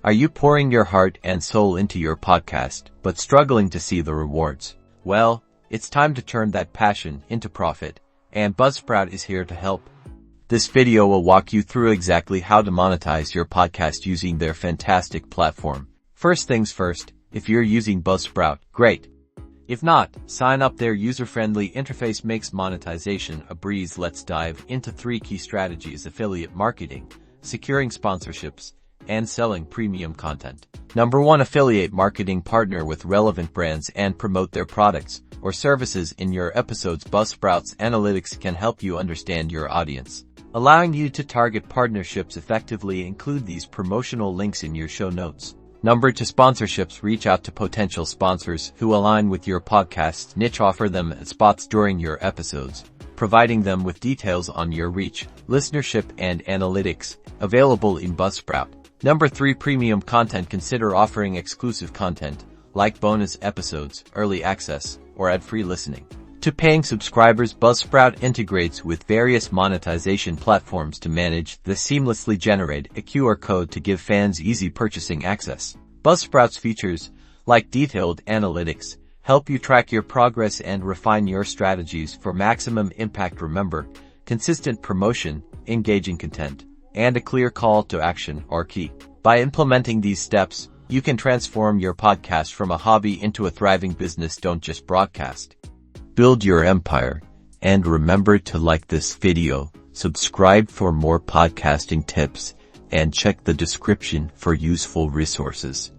Are you pouring your heart and soul into your podcast, but struggling to see the rewards? Well, it's time to turn that passion into profit, and Buzzsprout is here to help. This video will walk you through exactly how to monetize your podcast using their fantastic platform. First things first, if you're using Buzzsprout, great. If not, sign up. Their user-friendly interface makes monetization a breeze. Let's dive into 3 key strategies: affiliate marketing, securing sponsorships, and selling premium content. Number 1. Affiliate marketing. Partner with relevant brands and promote their products or services in your episodes. Buzzsprout's analytics can help you understand your audience, allowing you to target partnerships effectively. Include these promotional links in your show notes. Number 2. Sponsorships. Reach out to potential sponsors who align with your podcast's niche. Offer them spots during your episodes, providing them with details on your reach, listenership, and analytics, available in Buzzsprout. Number 3. Premium content. Consider offering exclusive content, like bonus episodes, early access, or ad-free listening, to paying subscribers. Buzzsprout integrates with various monetization platforms to manage the seamlessly generate a QR code to give fans easy purchasing access. Buzzsprout's features, like detailed analytics, help you track your progress and refine your strategies for maximum impact. Remember, consistent promotion, engaging content, and a clear call to action are key. By implementing these steps, you can transform your podcast from a hobby into a thriving business. Don't just broadcast. Build your empire. And remember to like this video, subscribe for more podcasting tips, and check the description for useful resources.